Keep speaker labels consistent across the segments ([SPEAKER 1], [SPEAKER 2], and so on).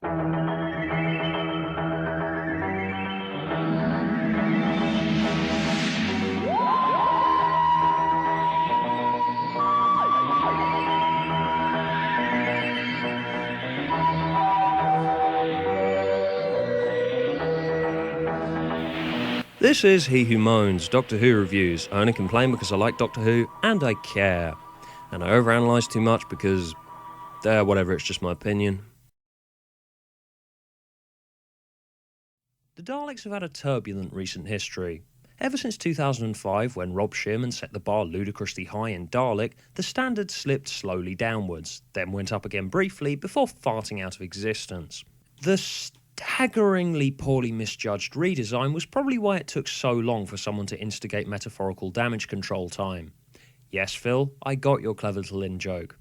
[SPEAKER 1] This is He Who Moans, Doctor Who reviews. I only complain because I like Doctor Who, and I care. And I overanalyse too much because, whatever, it's just my opinion. The Daleks have had a turbulent recent history. Ever since 2005, when Rob Shearman set the bar ludicrously high in Dalek, the standard slipped slowly downwards, then went up again briefly before farting out of existence. The staggeringly poorly misjudged redesign was probably why it took so long for someone to instigate metaphorical damage control time. Yes, Phil, I got your clever little in-joke.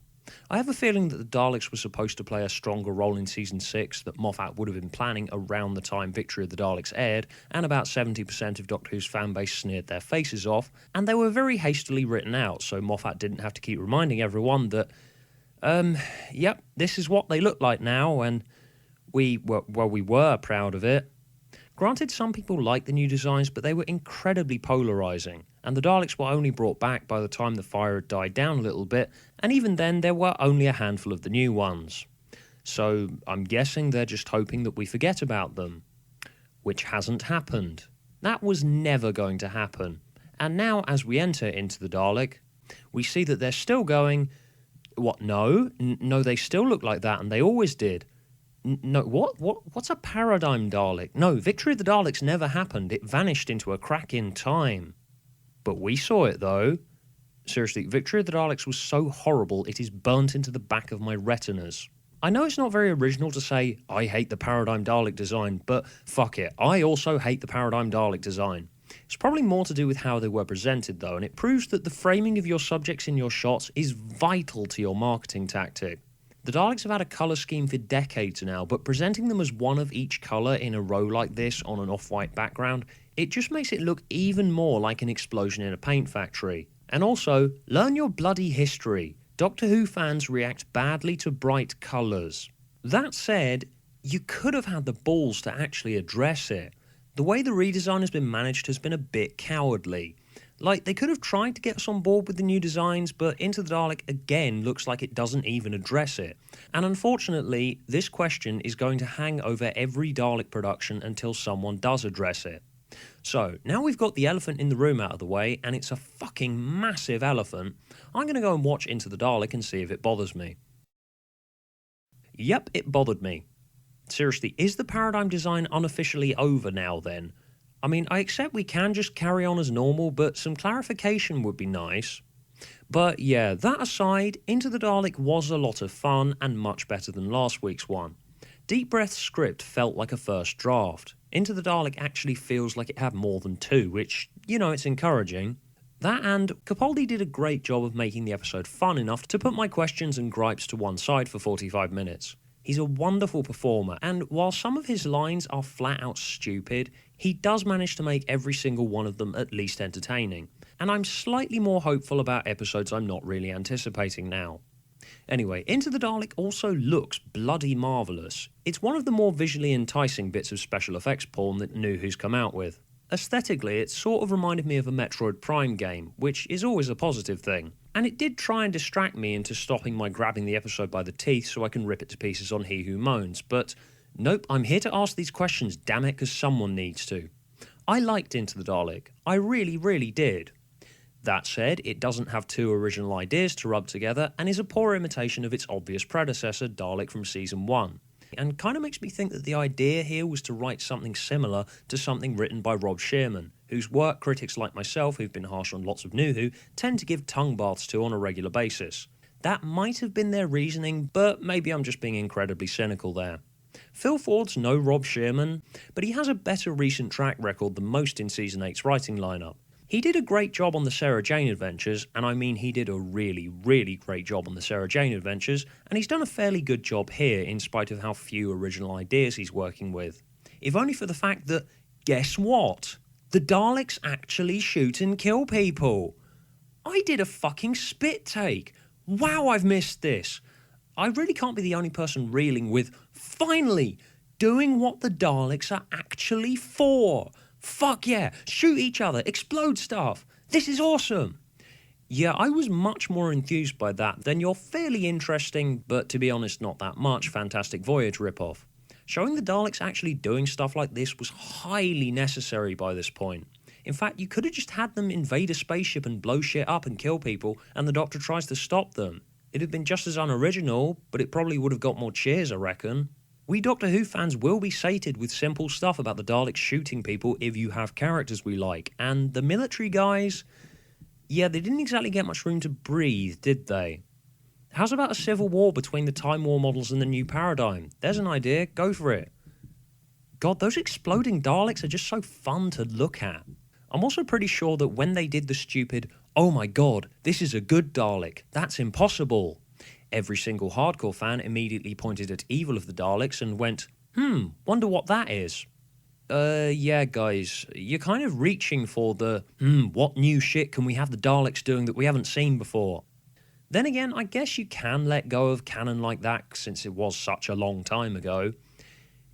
[SPEAKER 1] I have a feeling that the Daleks were supposed to play a stronger role in Season 6 that Moffat would have been planning around the time Victory of the Daleks aired, and about 70% of Doctor Who's fanbase sneered their faces off, and they were very hastily written out, so Moffat didn't have to keep reminding everyone that, yep, this is what they look like now, and we were proud of it. Granted, some people liked the new designs, but they were incredibly polarising, and the Daleks were only brought back by the time the fire had died down a little bit, and even then there were only a handful of the new ones. So I'm guessing they're just hoping that we forget about them. Which hasn't happened. That was never going to happen. And now, as we enter into the Dalek, we see that they're still going, what, no, they still look like that, and they always did. No, what's a paradigm Dalek? No, Victory of the Daleks never happened. It vanished into a crack in time. But we saw it, though. Seriously, Victory of the Daleks was so horrible it is burnt into the back of my retinas. I know it's not very original to say, I hate the paradigm Dalek design, but fuck it, I also hate the paradigm Dalek design. It's probably more to do with how they were presented, though, and it proves that the framing of your subjects in your shots is vital to your marketing tactic. The Daleks have had a colour scheme for decades now, but presenting them as one of each colour in a row like this on an off-white background, it just makes it look even more like an explosion in a paint factory. And also, learn your bloody history. Doctor Who fans react badly to bright colours. That said, you could have had the balls to actually address it. The way the redesign has been managed has been a bit cowardly. Like, they could have tried to get us on board with the new designs, but Into the Dalek again looks like it doesn't even address it. And unfortunately, this question is going to hang over every Dalek production until someone does address it. So, now we've got the elephant in the room out of the way, and it's a fucking massive elephant, I'm going to go and watch Into the Dalek and see if it bothers me. Yep, it bothered me. Seriously, is the paradigm design unofficially over now then? I mean, I accept we can just carry on as normal, but some clarification would be nice. But yeah, that aside, Into the Dalek was a lot of fun and much better than last week's one. Deep Breath's script felt like a first draft. Into the Dalek actually feels like it had more than two, which, it's encouraging. That and Capaldi did a great job of making the episode fun enough to put my questions and gripes to one side for 45 minutes. He's a wonderful performer, and while some of his lines are flat out stupid, he does manage to make every single one of them at least entertaining, and I'm slightly more hopeful about episodes I'm not really anticipating now. Anyway, Into the Dalek also looks bloody marvellous. It's one of the more visually enticing bits of special effects porn that New Who's come out with. Aesthetically, it sort of reminded me of a Metroid Prime game, which is always a positive thing. And it did try and distract me into stopping my grabbing the episode by the teeth so I can rip it to pieces on He Who Moans, but nope, I'm here to ask these questions, damn it, because someone needs to. I liked Into the Dalek. I really, really did. That said, it doesn't have two original ideas to rub together and is a poor imitation of its obvious predecessor, Dalek from Season 1. And kind of makes me think that the idea here was to write something similar to something written by Rob Shearman, whose work critics like myself, who've been harsh on lots of New Who, tend to give tongue baths to on a regular basis. That might have been their reasoning, but maybe I'm just being incredibly cynical there. Phil Ford's no Rob Shearman, but he has a better recent track record than most in Season 8's writing lineup. He did a great job on the Sarah Jane Adventures, and I mean he did a really, really great job on the Sarah Jane Adventures, and he's done a fairly good job here in spite of how few original ideas he's working with. If only for the fact that, guess what? The Daleks actually shoot and kill people. I did a fucking spit take. Wow, I've missed this. I really can't be the only person reeling with, finally, doing what the Daleks are actually for. Fuck yeah, shoot each other, explode stuff. This is awesome. Yeah, I was much more enthused by that than your fairly interesting, but to be honest not that much, Fantastic Voyage ripoff. Showing the Daleks actually doing stuff like this was highly necessary by this point. In fact, you could have just had them invade a spaceship and blow shit up and kill people, and the Doctor tries to stop them. It'd have been just as unoriginal, but it probably would have got more cheers, I reckon. We Doctor Who fans will be sated with simple stuff about the Daleks shooting people if you have characters we like, and the military guys, yeah, they didn't exactly get much room to breathe, did they? How's about a civil war between the Time War models and the new paradigm? There's an idea, go for it. God, those exploding Daleks are just so fun to look at. I'm also pretty sure that when they did the stupid, oh my god, this is a good Dalek, that's impossible, every single hardcore fan immediately pointed at evil of the Daleks and went, wonder what that is. Yeah guys, you're kind of reaching for the, what new shit can we have the Daleks doing that we haven't seen before? Then again, I guess you can let go of canon like that since it was such a long time ago,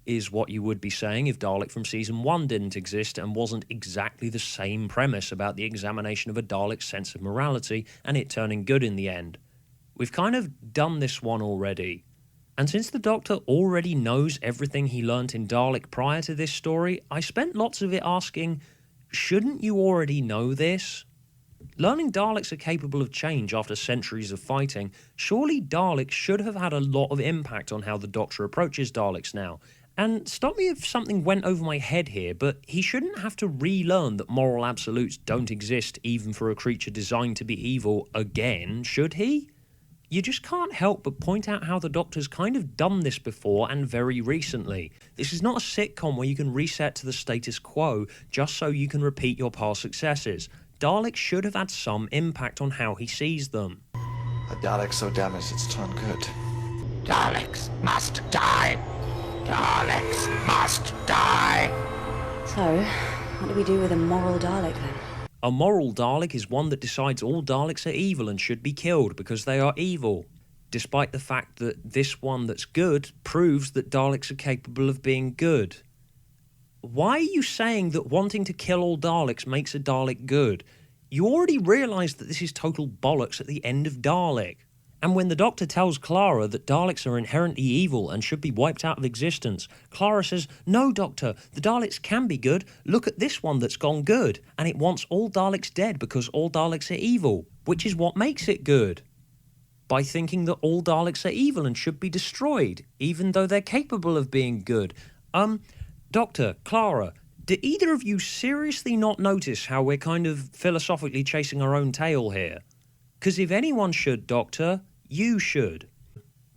[SPEAKER 1] is what you would be saying if Dalek from Season 1 didn't exist and wasn't exactly the same premise about the examination of a Dalek's sense of morality and it turning good in the end. We've kind of done this one already. And since the Doctor already knows everything he learnt in Dalek prior to this story, I spent lots of it asking, shouldn't you already know this? Learning Daleks are capable of change after centuries of fighting, surely Daleks should have had a lot of impact on how the Doctor approaches Daleks now. And stop me if something went over my head here, but he shouldn't have to relearn that moral absolutes don't exist even for a creature designed to be evil again, should he? You just can't help but point out how the Doctor's kind of done this before and very recently. This is not a sitcom where you can reset to the status quo just so you can repeat your past successes. Daleks should have had some impact on how he sees them.
[SPEAKER 2] A Dalek so damaged it's turned good.
[SPEAKER 3] Daleks must die! Daleks must die!
[SPEAKER 4] So, what do we do with a moral Dalek then?
[SPEAKER 1] A moral Dalek is one that decides all Daleks are evil and should be killed because they are evil, despite the fact that this one that's good proves that Daleks are capable of being good. Why are you saying that wanting to kill all Daleks makes a Dalek good? You already realise that this is total bollocks at the end of Dalek. And when the Doctor tells Clara that Daleks are inherently evil and should be wiped out of existence, Clara says, no Doctor, the Daleks can be good, look at this one that's gone good, and it wants all Daleks dead because all Daleks are evil, which is what makes it good. By thinking that all Daleks are evil and should be destroyed, even though they're capable of being good. Doctor, Clara, do either of you seriously not notice how we're kind of philosophically chasing our own tail here? Because if anyone should, Doctor, you should.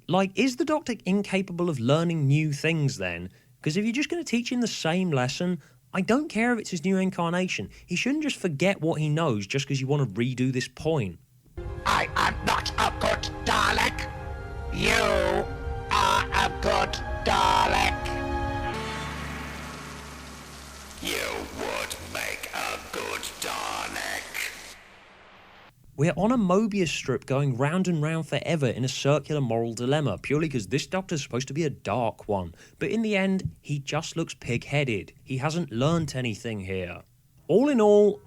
[SPEAKER 1] Like, is the Doctor incapable of learning new things then? Because if you're just going to teach him the same lesson, I don't care if it's his new incarnation. He shouldn't just forget what he knows just because you want to redo this point.
[SPEAKER 3] I am not a good Dalek! You are a good Dalek! You would make a good Dalek!
[SPEAKER 1] We're on a Mobius strip going round and round forever in a circular moral dilemma, purely because this Doctor's supposed to be a dark one. But in the end, he just looks pig-headed. He hasn't learnt anything here. All in all,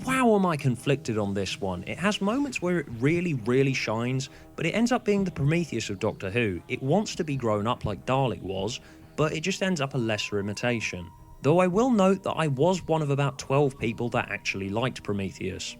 [SPEAKER 1] wow am I conflicted on this one. It has moments where it really, really shines, but it ends up being the Prometheus of Doctor Who. It wants to be grown up like Dalek was, but it just ends up a lesser imitation. Though I will note that I was one of about 12 people that actually liked Prometheus.